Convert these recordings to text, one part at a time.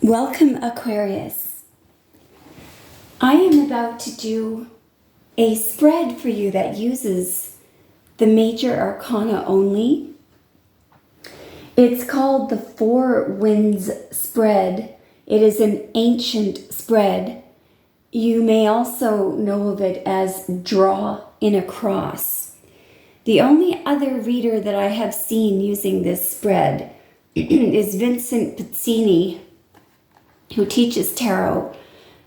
Welcome, Aquarius. I am about to do a spread for you that uses the major arcana only. It's called the Four Winds spread. It is an ancient spread. You may also know of it as draw in a cross. The only other reader that I have seen using this spread is Vincent Pizzini, who teaches tarot.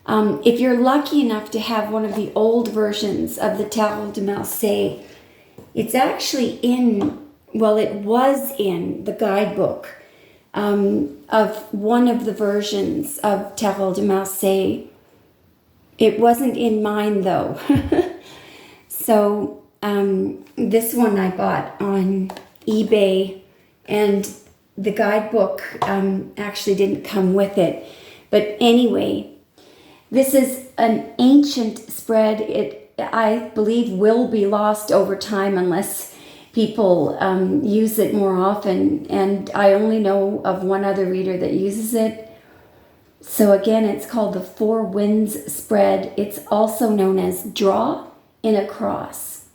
If you're lucky enough to have one of the old versions of the Tarot de Marseille, it's actually it was in the guidebook of one of the versions of Tarot de Marseille. It wasn't in mine though. So this one I bought on eBay, and the guidebook actually didn't come with it. But anyway, this is an ancient spread. It, I believe, will be lost over time unless people use it more often. And I only know of one other reader that uses it. So again, it's called the Four Winds spread. It's also known as draw in a cross.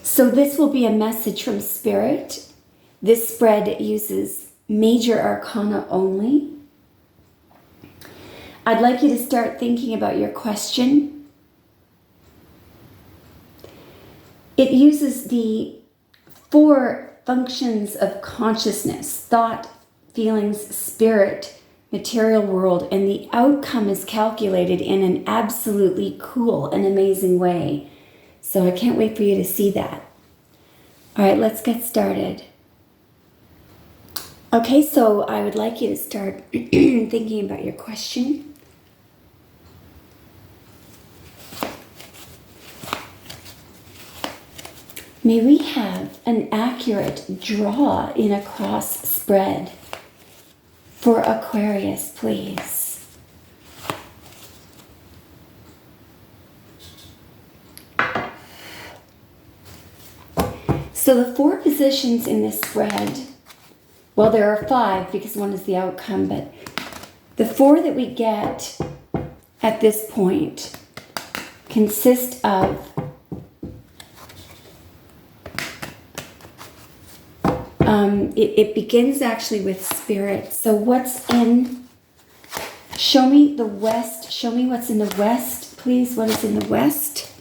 So this will be a message from Spirit. This spread uses major arcana only. I'd like you to start thinking about your question. It uses the four functions of consciousness: thought, feelings, spirit, material world, and the outcome is calculated in an absolutely cool and amazing way. So I can't wait for you to see that. All right, let's get started. Okay, so I would like you to start thinking about your question. May we have an accurate draw in a cross spread for Aquarius, please. So the four positions in this spread, well, there are five because one is the outcome, but the four that we get at this point consist of it begins actually with spirit. So what's in, show me the west, show me what's in the west, please. What is in the west?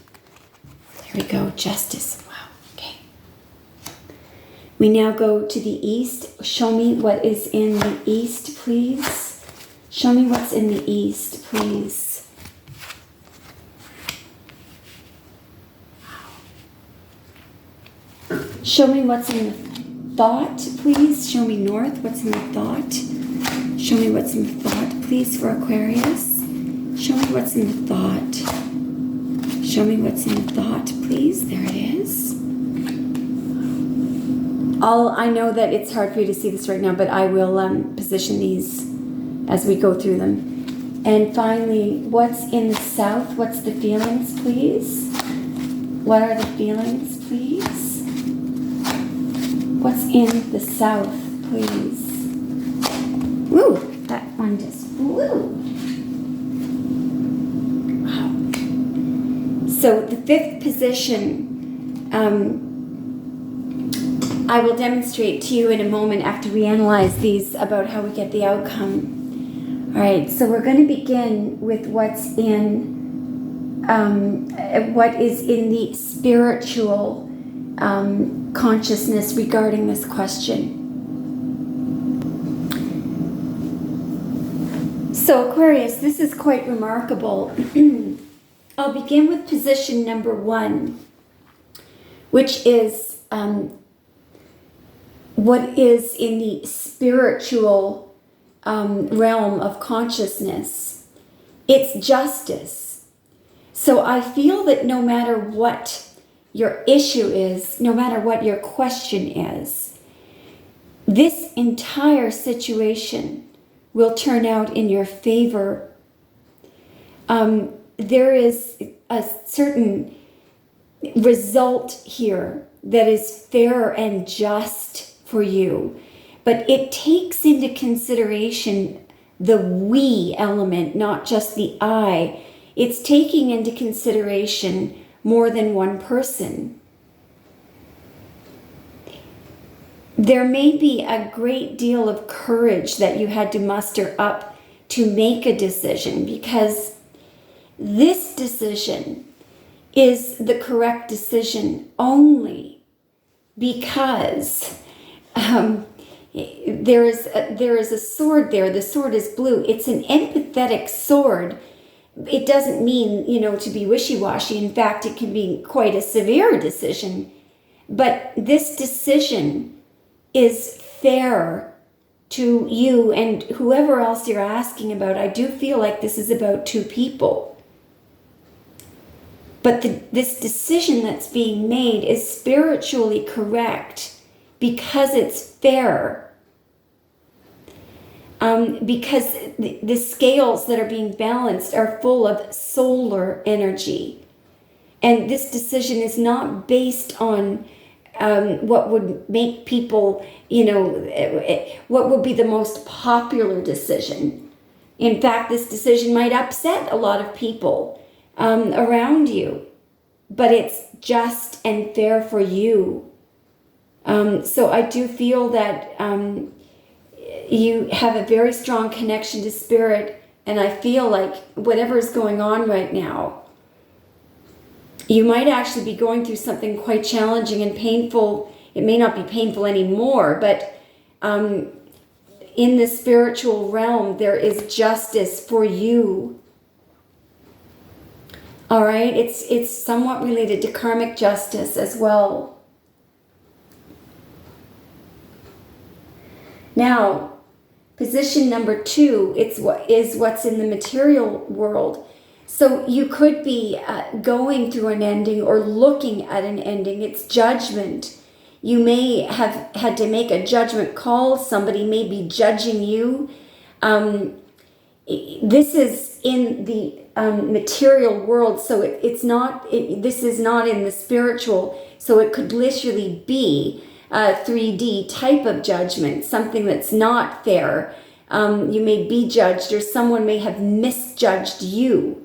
There we go, justice. Wow, okay. We now go to the east. Show me what is in the east, please. Show me what's in the east, please. Show me what's in the thought, please. Show me north. What's in the thought? Show me what's in the thought, please, for Aquarius. Show me what's in the thought. Show me what's in the thought, please. There it is. I know that it's hard for you to see this right now, but I will position these as we go through them. And finally, what's in the south? What's the feelings, please? What are the feelings, please? What's in the south, please? Woo! That one just flew. Wow. So the fifth position, I will demonstrate to you in a moment after we analyze these about how we get the outcome. All right, so we're going to begin with what's in, what is in the spiritual consciousness regarding this question. So Aquarius, this is quite remarkable. I'll begin with position number 1, which is what is in the spiritual realm of consciousness. It's justice. So I feel that no matter what your issue is, no matter what your question is, this entire situation will turn out in your favor. There is a certain result here that is fair and just for you. but it takes into consideration the we element, not just the I. It's taking into consideration more than one person. There may be a great deal of courage that you had to muster up to make a decision, because this decision is the correct decision only because there is a sword there. The sword is blue. It's an empathetic sword. It doesn't mean, to be wishy-washy. In fact, it can be quite a severe decision. But this decision is fair to you and whoever else you're asking about. I do feel like this is about two people. But this decision that's being made is spiritually correct because it's fair. Because the scales that are being balanced are full of solar energy. And this decision is not based on what would make people, what would be the most popular decision. In fact, this decision might upset a lot of people around you, but it's just and fair for you. So I do feel that you have a very strong connection to spirit, and I feel like whatever is going on right now, you might actually be going through something quite challenging and painful. It may not be painful anymore, but in the spiritual realm, there is justice for you. All right, it's somewhat related to karmic justice as well. Now, position number 2, it's what's in the material world. So you could be going through an ending or looking at an ending. It's judgment. You may have had to make a judgment call. Somebody may be judging you. This is in the material world, so it's not. This is not in the spiritual. So it could literally be a 3D type of judgment, something that's not fair. You may be judged, or someone may have misjudged you.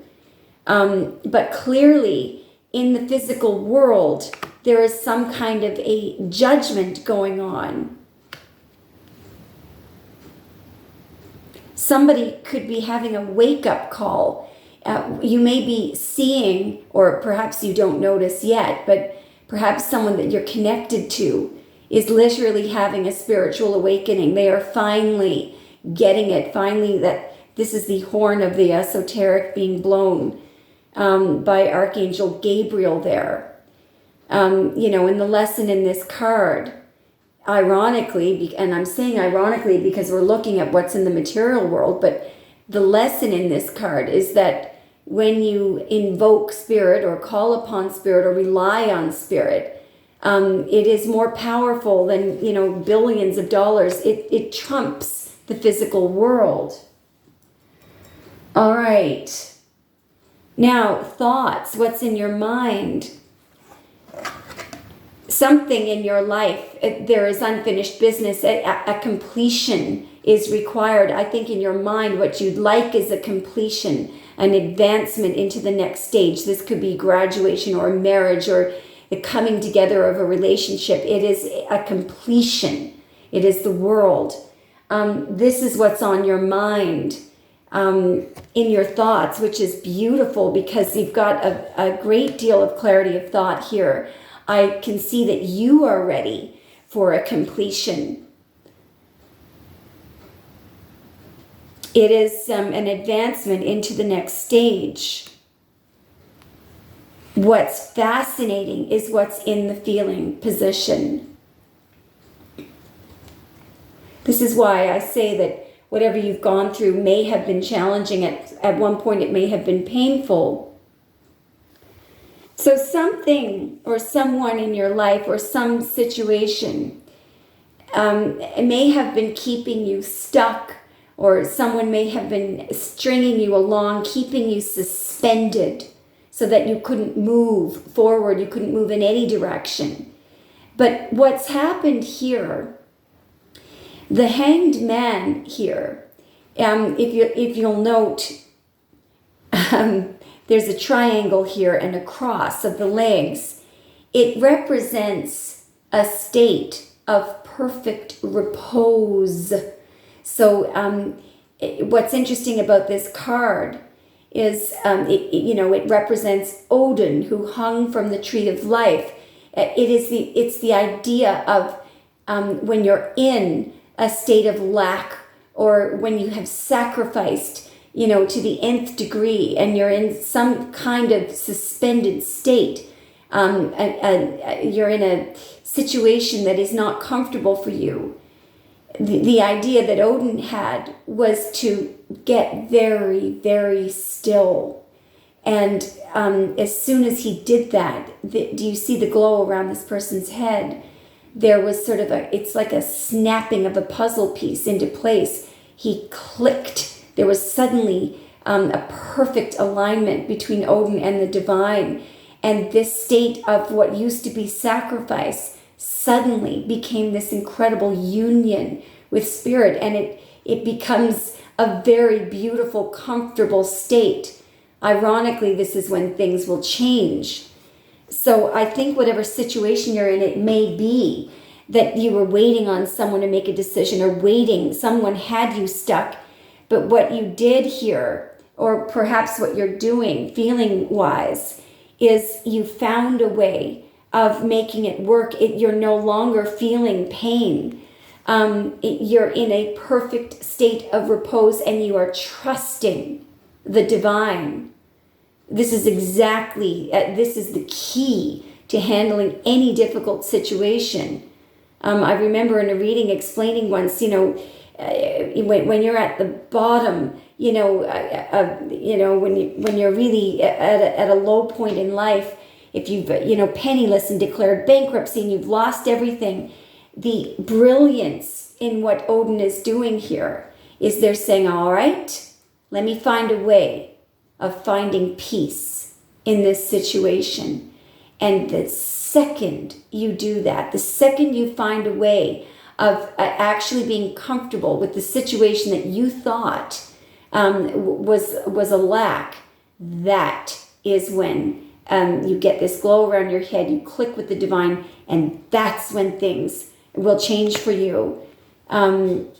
But clearly, in the physical world, there is some kind of a judgment going on. Somebody could be having a wake-up call. You may be seeing, or perhaps you don't notice yet, but perhaps someone that you're connected to is literally having a spiritual awakening. They are finally getting it, finally that this is the horn of the esoteric being blown by Archangel Gabriel there. In the lesson in this card, ironically, and I'm saying ironically because we're looking at what's in the material world, but the lesson in this card is that when you invoke spirit or call upon spirit or rely on spirit, it is more powerful than, billions of dollars. It trumps the physical world. All right. Now, thoughts, what's in your mind? Something in your life, there is unfinished business, a completion is required. I think in your mind, what you'd like is a completion, an advancement into the next stage. This could be graduation or marriage or the coming together of a relationship. It is a completion. It is the world. This is what's on your mind. In your thoughts, which is beautiful because you've got a great deal of clarity of thought here. I can see that you are ready for a completion. It is an advancement into the next stage. What's fascinating is what's in the feeling position. This is why I say that whatever you've gone through may have been challenging. At one point, it may have been painful. So something or someone in your life or some situation may have been keeping you stuck, or someone may have been stringing you along, keeping you suspended so that you couldn't move forward, you couldn't move in any direction. But what's happened here, The Hanged Man here, if you'll note, there's a triangle here and a cross of the legs. It represents a state of perfect repose. So what's interesting about this card is it represents Odin, who hung from the tree of life. It's the idea of when you're in a state of lack, or when you have sacrificed to the nth degree, and you're in some kind of suspended state. You're in a situation that is not comfortable for you. The idea that Odin had was to get very, very still. And as soon as he did that, do you see the glow around this person's head? There was sort of it's like a snapping of a puzzle piece into place. He clicked. There was suddenly a perfect alignment between Odin and the divine. And this state of what used to be sacrifice suddenly became this incredible union with spirit. And it becomes a very beautiful, comfortable state. Ironically, this is when things will change. So I think whatever situation you're in, it may be that you were waiting on someone to make a decision, or someone had you stuck. But what you did here, or perhaps what you're doing feeling-wise, is you found a way of making it work. You're no longer feeling pain. You're in a perfect state of repose, and you are trusting the divine. This is this is the key to handling any difficult situation. I remember in a reading explaining once, when you're at the bottom, when you're really at a low point in life, if you've, penniless and declared bankruptcy and you've lost everything, the brilliance in what Odin is doing here is they're saying, all right, let me find a way of finding peace in this situation. And the second you do that, the second you find a way of actually being comfortable with the situation that you thought was a lack, that is when you get this glow around your head, you click with the divine, and that's when things will change for you.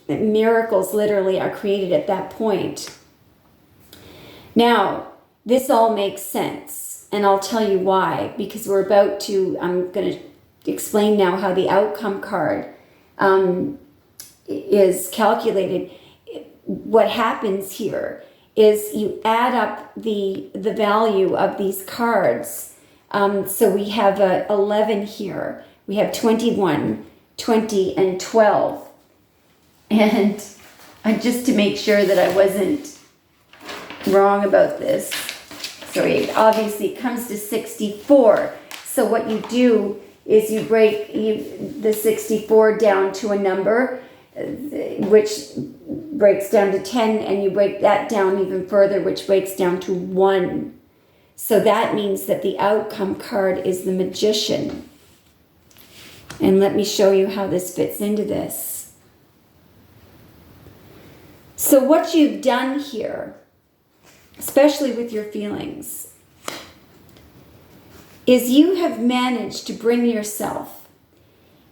Miracles literally are created at that point. Now, this all makes sense, and I'll tell you why, because I'm going to explain now how the outcome card is calculated. What happens here is you add up the value of these cards. So we have 11 here. We have 21, 20, and 12. And just to make sure that I wasn't wrong about this, so it obviously comes to 64. So what you do is you break the 64 down to a number, which breaks down to 10, and you break that down even further, which breaks down to 1. So that means that the outcome card is the Magician. And let me show you how this fits into this. So what you've done here, especially with your feelings, is you have managed to bring yourself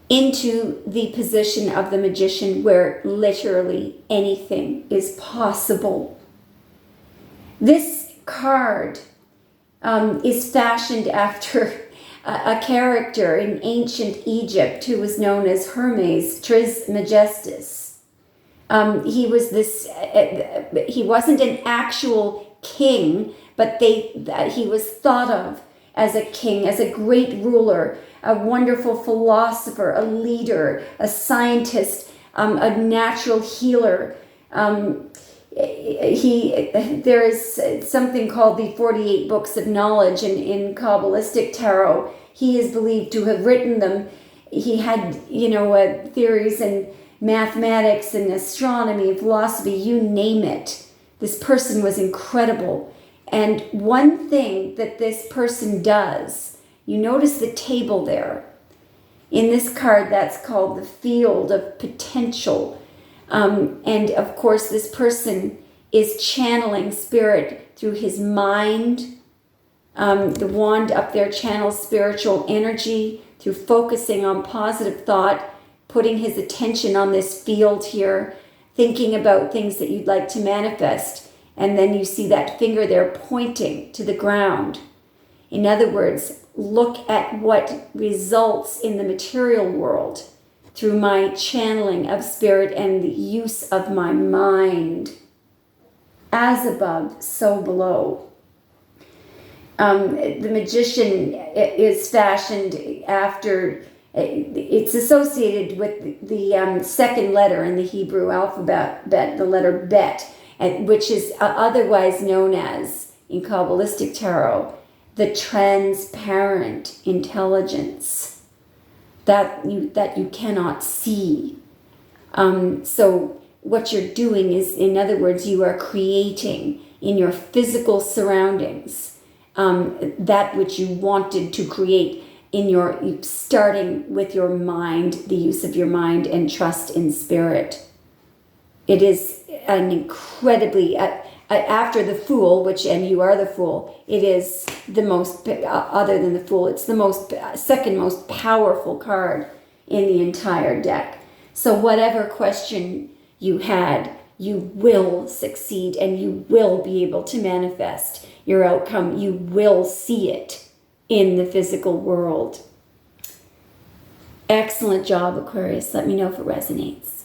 into the position of the Magician, where literally anything is possible. This card is fashioned after a character in ancient Egypt who was known as Hermes Trismegistus. He wasn't an actual king, but he was thought of as a king, as a great ruler, a wonderful philosopher, a leader, a scientist, a natural healer. There is something called the 48 Books of Knowledge in Kabbalistic Tarot. He is believed to have written them. He had, theories in mathematics and astronomy, philosophy, you name it. This person was incredible. And one thing that this person does, you notice the table there. In this card, that's called the Field of Potential. And of course, this person is channeling spirit through his mind. The wand up there channels spiritual energy through focusing on positive thought, putting his attention on this field here, thinking about things that you'd like to manifest. And then you see that finger there pointing to the ground. In other words, look at what results in the material world through my channeling of spirit and the use of my mind. As above, so below. The magician is fashioned after, it's associated with the second letter in the Hebrew alphabet, the letter Bet, which is otherwise known as, in Kabbalistic tarot, the transparent intelligence that you cannot see. So what you're doing is, in other words, you are creating in your physical surroundings that which you wanted to create starting with your mind, the use of your mind and trust in spirit. It is an incredibly, after the Fool, and you are the Fool, it is the most, other than the Fool, it's the second most powerful card in the entire deck. So whatever question you had, you will succeed and you will be able to manifest your outcome. You will see it in the physical world. Excellent job, Aquarius. Let me know if it resonates.